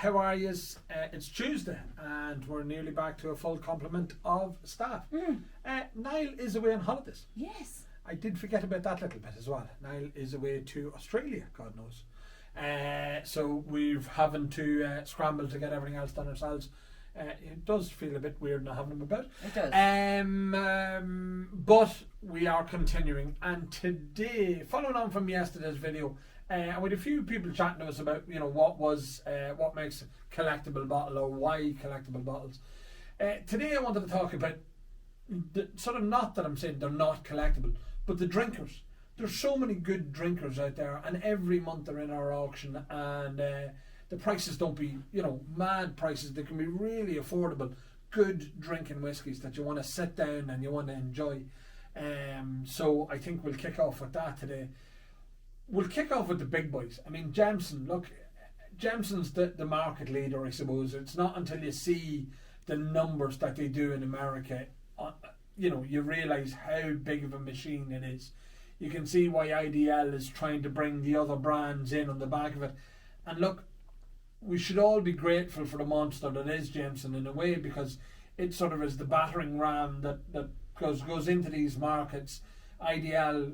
how are you? It's Tuesday and we're nearly back to a full complement of staff. Niall is away on holidays. Yes. I did forget about that little bit as well. Niall is away to Australia, God knows. So we've having to scramble to get everything else done ourselves. It does feel a bit weird not having them about. It does. But we are continuing, and today, following on from yesterday's video, with a few people chatting to us about, what makes a collectible bottle or why collectible bottles. Today I wanted to talk about not that I'm saying they're not collectible, but the drinkers. There's so many good drinkers out there, and every month they're in our auction, and the prices don't be, mad prices. They can be really affordable, good drinking whiskies that you want to sit down and you want to enjoy. So I think we'll kick off with that today. We'll kick off with the big boys. I mean, Jameson. Look, Jameson's the market leader, I suppose. It's not until you see the numbers that they do in America, you realise how big of a machine it is. You can see why IDL is trying to bring the other brands in on the back of it. And look, we should all be grateful for the monster that is Jameson in a way, because it sort of is the battering ram that goes into these markets. IDL,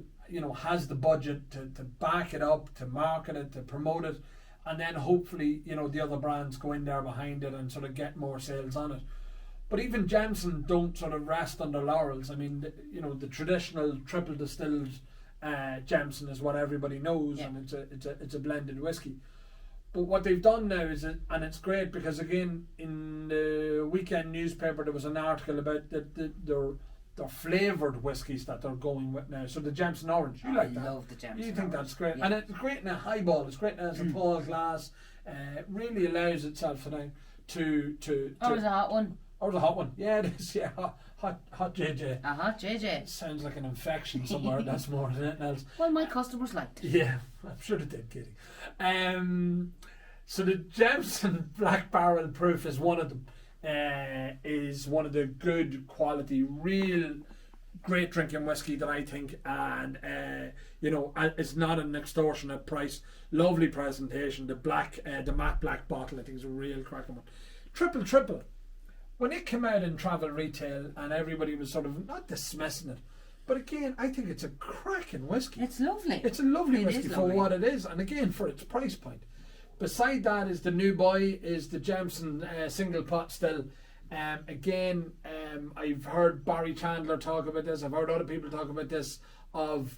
has the budget to back it up, to market it, to promote it, and then hopefully, the other brands go in there behind it and sort of get more sales on it. But even Jameson don't sort of rest on their laurels. I mean, the traditional triple distilled Jameson is what everybody knows, and it's a blended whiskey. But what they've done now is, and it's great because again in the weekend newspaper there was an article about their flavoured whiskies that they're going with now. So the Jameson Orange, you like that? I love the Jameson You think Orange. that's great, Yeah. and it's great in a highball. It's great as a tall glass. It really allows itself now to. Oh, it's a hot one. Or the hot one, yeah, it is. Yeah, hot JJ. A hot JJ. Sounds like an infection somewhere. That's more than anything else. Well, my customers liked it. Yeah, I'm sure they did, Kitty. So the Jameson Black Barrel Proof is one of them. Is one of the good quality, real great drinking whiskey that I think, and it's not an extortionate price. Lovely presentation. The matte black bottle I think is a real cracking one. Triple. When it came out in travel retail and everybody was sort of not dismissing it, but again, I think it's a cracking whiskey. It's lovely. It's a lovely whiskey for what it is, and again for its price point. Beside that is the new boy, is the Jameson single pot still. I've heard Barry Chandler talk about this. I've heard other people talk about this, of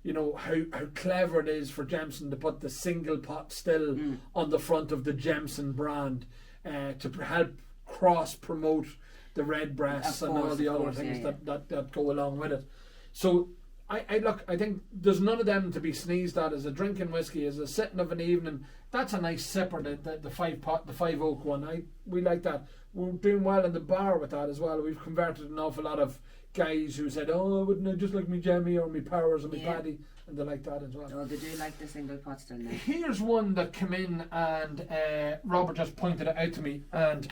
how clever it is for Jameson to put the single pot still on the front of the Jameson brand to help cross promote the red breasts and all the other things that go along with it. So I think there's none of them to be sneezed at as a drinking whiskey, as a sitting of an evening. That's a nice sipper, the 5 oak one. We like that. We're doing well in the bar with that as well. We've converted an awful lot of guys who said, "Oh, wouldn't I just like me Jamie or me Powers or me Paddy," and they like that as well. Oh, they do like the single pot still now. Here's one that came in, and Robert just pointed it out to me, and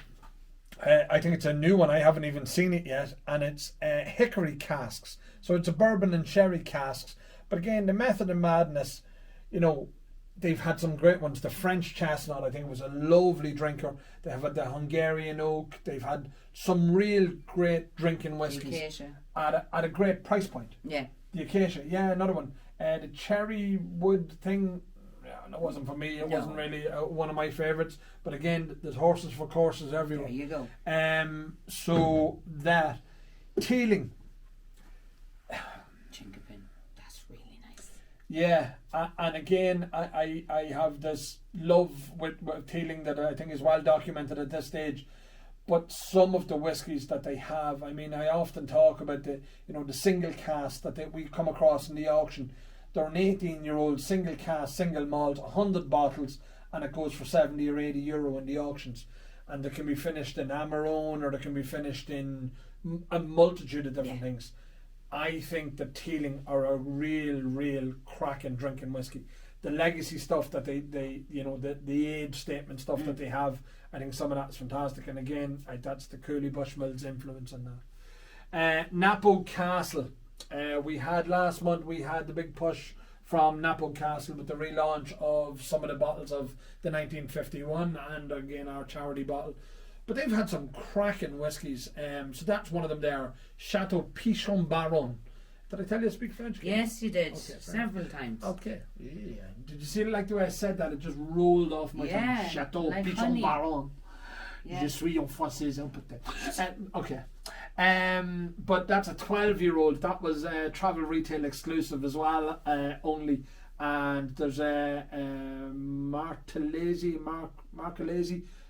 I think it's a new one. I haven't even seen it yet, and it's hickory casks. So it's a bourbon and sherry casks. But again, the Method of Madness, they've had some great ones. The French chestnut, I think, was a lovely drinker. They have had the Hungarian oak. They've had some real great drinking whiskies The acacia. at a great price point. Yeah. The acacia, yeah, another one. The cherry wood thing, it wasn't for me. It wasn't really one of my favourites. But again, there's horses for courses everywhere. There you go. So that Teeling. Chinkapin. That's really nice. Yeah, and again, I have this love with Teeling that I think is well documented at this stage. But some of the whiskies that they have, I mean, I often talk about the single cask that we come across in the auction. They're an 18-year-old single cask, single malt, 100 bottles, and it goes for 70 or 80 euro in the auctions. And they can be finished in Amarone, or they can be finished in a multitude of different things. I think that Teeling are a real cracking drinking whiskey. The legacy stuff that they the age statement stuff that they have, I think some of that's fantastic. And again, that's the Cooley Bushmills influence on that. Knappogue Castle. We had last month, we had the big push from Knappogue Castle with the relaunch of some of the bottles of the 1951 and again our charity bottle. But they've had some cracking whiskies. So that's one of them there. Chateau Pichon Baron. Did I tell you to speak French? Yes, you did. Okay, several times. Okay. Yeah. Did you see it like the way I said that? It just rolled off my tongue. Chateau like Pichon honey. Baron. Yeah. Je suis en français peut-être. Okay. But that's a 12-year-old. That was travel retail exclusive as well, only. And there's a Martellesi.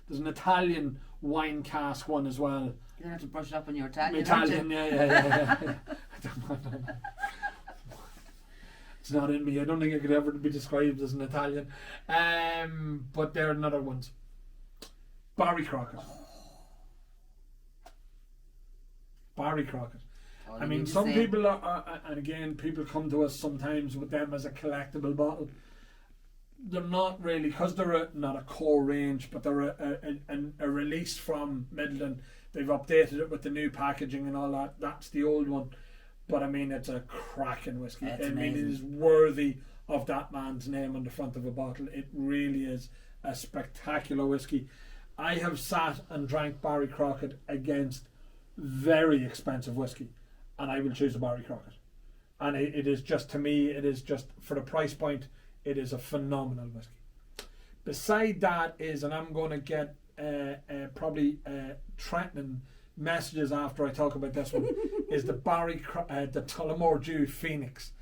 There's an Italian wine cask one as well. You're going to have to brush up on your Italian. Italian, yeah. It's not in me. I don't think I could ever be described as an Italian. But there are another ones. Barry Crockett. Barry Crockett. I mean, some people are, and again, people come to us sometimes with them as a collectible bottle. They're not really, because they're not a core range, but they're a release from Midland. They've updated it with the new packaging and all that. That's the old one. But I mean, it's a cracking whiskey. That's I mean, amazing. it is worthy of that man's name on the front of a bottle. It really is a spectacular whiskey. I have sat and drank Barry Crockett against very expensive whiskey, and I will choose a Barry Crockett. And it is just, to me, it is just, for the price point, it is a phenomenal whiskey. Beside that is, and I'm going to get probably threatening messages after I talk about this one, is the the Tullamore Dew Phoenix.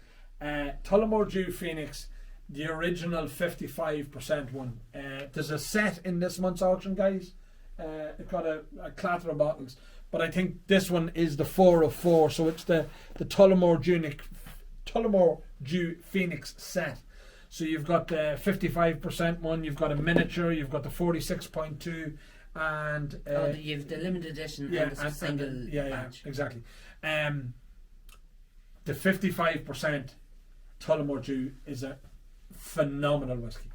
Tullamore Dew Phoenix, the original 55% one. There's a set in this month's auction, guys. It got a clatter of bottles, but I think this one is the 4 of 4, so it's the Tullamore Dew Phoenix set. So you've got the 55% one, you've got a miniature, you've got the 46.2, and you've the limited edition yeah, and the single batch. Yeah, exactly. The 55% Tullamore Dew is a phenomenal whiskey,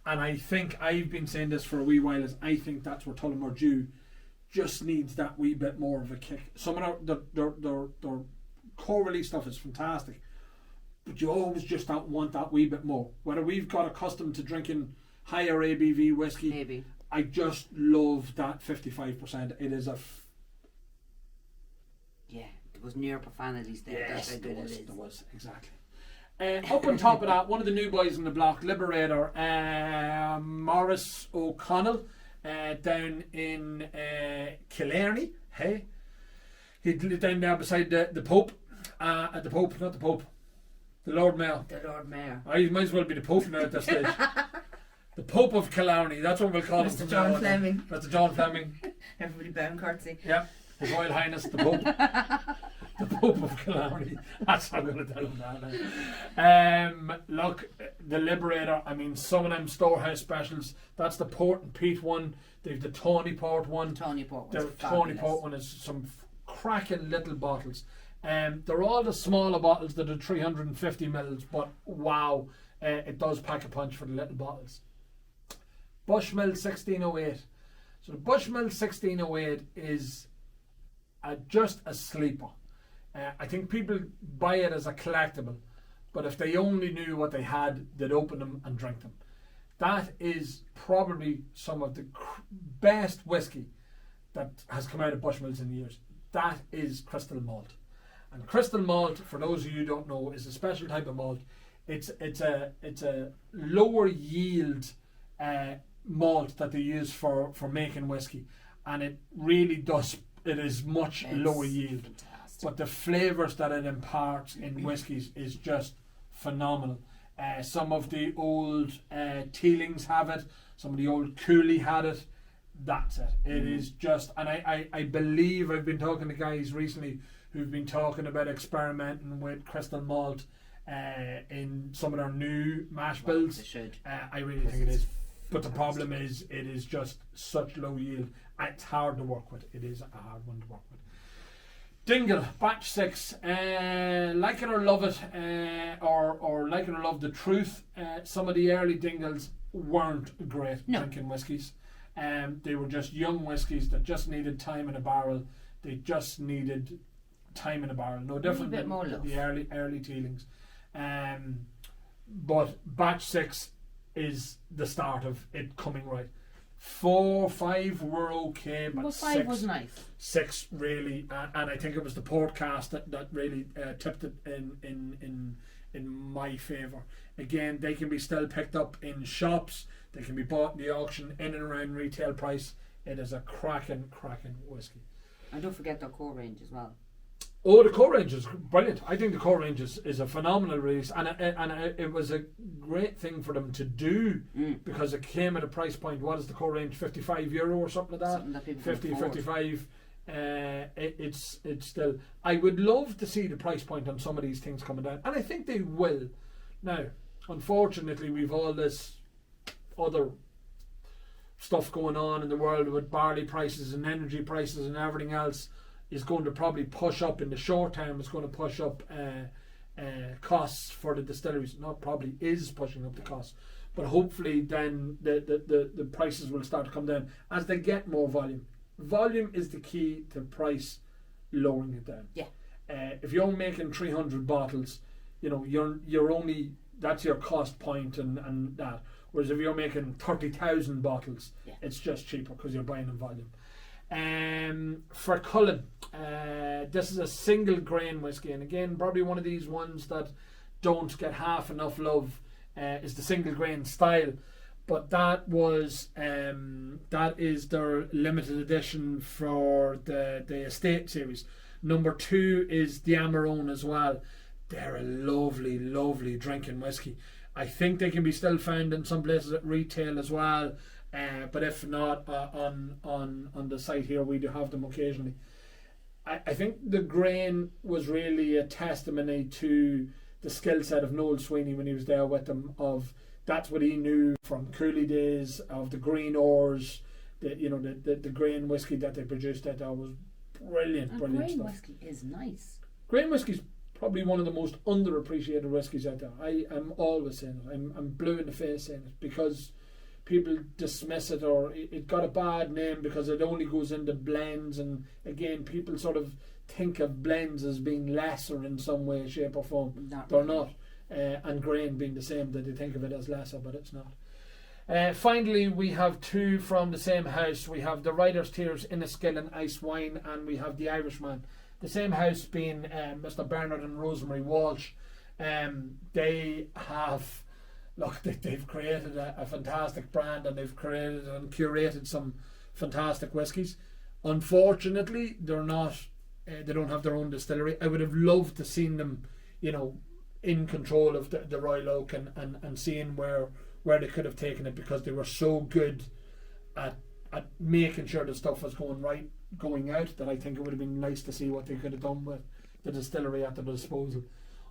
and I think I've been saying this for a wee while. Is I think that's where Tullamore Dew just needs that wee bit more of a kick. Some of their core release stuff is fantastic, but you always just don't want that wee bit more. Whether we've got accustomed to drinking higher ABV whiskey, Maybe. I just love that 55%. It is Yeah, there was near profanities there. yes, That's how there good was, it is. there was, exactly. Up on top of that, one of the new boys in the block, Liberator, Maurice O'Connell, down in Killarney. Hey, he lived down there beside the Pope. The Pope, not the Pope, the Lord Mayor. The Lord Mayor. He might as well be the Pope now at this stage. The Pope of Killarney, that's what we'll call him. Mr. John Fleming. That's John Fleming. Everybody bowing curtsy. Yep, His Royal Highness the Pope. The Pope of Killarney. That's how I'm going to tell him that now. Look, the Liberator, I mean, some of them storehouse specials. That's the Port and Peat one. They've the Tawny Port one. Tawny Port The was Tawny fabulous. Port one is some cracking little bottles. They're all the smaller bottles that are 350 mils, but wow, it does pack a punch for the little bottles. Bushmill 1608. So the Bushmill 1608 is just a sleeper. I think people buy it as a collectible, but if they only knew what they had, they'd open them and drink them. That is probably some of the best whiskey that has come out of Bushmills in years. That is crystal malt. And crystal malt, for those of you who don't know, is a special type of malt. It's a lower yield malt that they use for making whiskey, and it really does. It is much lower yield, Fantastic. but the flavours that it imparts in whiskies is just phenomenal. Some of the old Teelings have it. Some of the old Cooley had it. That's it. It is just, and I believe I've been talking to guys recently who've been talking about experimenting with crystal malt in some of their new mash bills. They should. I really think it is. But the problem is, it is just such low yield. It's hard to work with. It is a hard one to work with. Dingle, batch 6. Like it or love it, or like it or love the truth. Some of the early Dingles weren't great drinking whiskies. They were just young whiskies that just needed time in a barrel. They just needed time in a barrel. No different than the early Teelings. but batch 6 is the start of it coming right. 4, 5 were okay, but Well, 5 was nice. 6 really, and I think it was the podcast that really tipped it in my favour. Again, they can be still picked up in shops. They can be bought in the auction in and around retail price. It is a cracking whiskey. And don't forget their core range as well. Oh, the core range is brilliant. I think the core range is a phenomenal release, and it was a great thing for them to do because it came at a price point. What is the core range? €55 or something like that. Something that people 50, can afford. 55. It's still. I would love to see the price point on some of these things coming down, and I think they will. Now, unfortunately, we've all this other stuff going on in the world with barley prices and energy prices and everything else is going to probably push up in the short term. It's going to push up costs for the distilleries. Not probably, is pushing up the costs, but hopefully then the prices will start to come down as they get more volume. Volume is the key to price lowering it down. Yeah. If you're making 300 bottles, you know you're only, that's your cost point and that. Whereas if you're making 30,000 bottles, it's just cheaper because you're buying in volume. For Cullen, this is a single grain whiskey, and again probably one of these ones that don't get half enough love is the single grain style, but that is their limited edition for the estate series. Number 2 is the Amarone as well. They're a lovely drinking whiskey. I think they can be still found in some places at retail as well. But if not, on the site here we do have them occasionally. I think the grain was really a testimony to the skill set of Noel Sweeney when he was there with them. Of that's what he knew from Cooley days of the green ores, the grain whiskey that they produced. That was brilliant Grain stuff. whiskey is nice. Grain whiskey's probably one of the most underappreciated whiskies out there. I'm always saying it. I'm blue in the face saying it because people dismiss it, or it got a bad name because it only goes into blends, and again people sort of think of blends as being lesser in some way, shape or form. They're not. And grain being the same, that they think of it as lesser, but it's not. Finally, we have 2 from the same house. We have the Writer's Tears Inniskillen Ice Wine, and we have the Irishman. The same house being Mr. Bernard and Rosemary Walsh. They have, they've created a fantastic brand, and they've created and curated some fantastic whiskies. Unfortunately, they're not. They don't have their own distillery. I would have loved to seen them, in control of the Royal Oak and seeing where they could have taken it, because they were so good at making sure the stuff was going out, that I think it would have been nice to see what they could have done with the distillery at their disposal.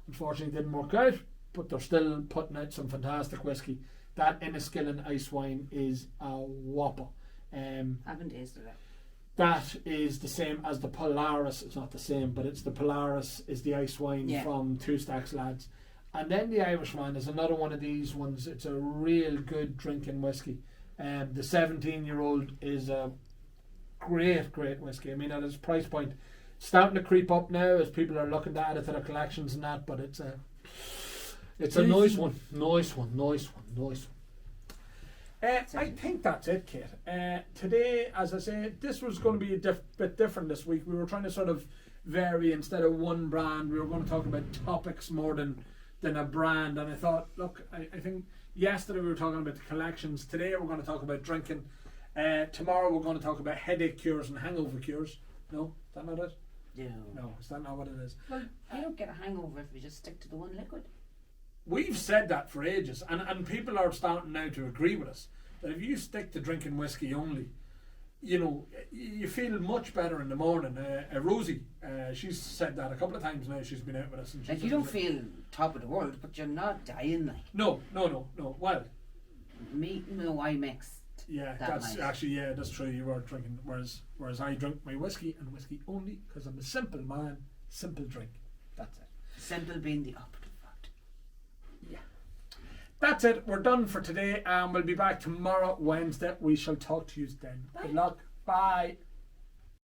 Unfortunately, it didn't work out, but they're still putting out some fantastic whiskey. That Inniskillen Ice Wine is a whopper. Haven't tasted it. That is the same as the Polaris. It's not the same, but it's the Polaris is the ice wine from Two Stacks Lads. And then the Irishman is another one of these ones. It's a real good drinking whiskey. The 17-year-old is a great whiskey. I mean, at its price point, starting to creep up now as people are looking to add it to their collections and that. But it's a nice one. I think that's it, Kate. Today, as I say, this was going to be a bit different this week. We were trying to sort of vary. Instead of one brand, we were going to talk about topics more than a brand. And I thought, look, I think yesterday we were talking about the collections. Today we're going to talk about drinking. Tomorrow we're going to talk about headache cures and hangover cures. No? Is that not it? No, is that not what it is? Well, you don't get a hangover if you just stick to the one liquid. We've said that for ages, and people are starting now to agree with us that if you stick to drinking whiskey only, you feel much better in the morning. Rosie, she's said that a couple of times now. She's been out with us, and Like, you don't feel top of the world, but you're not dying. Like, no. Well, I mixed. yeah, that that's night. actually that's true. You were drinking, whereas I drink my whiskey and whiskey only because I'm a simple man, simple drink. That's it. Simple being the operative word. That's it. We're done for today, and we'll be back tomorrow, Wednesday. We shall talk to you then. Good luck. Bye.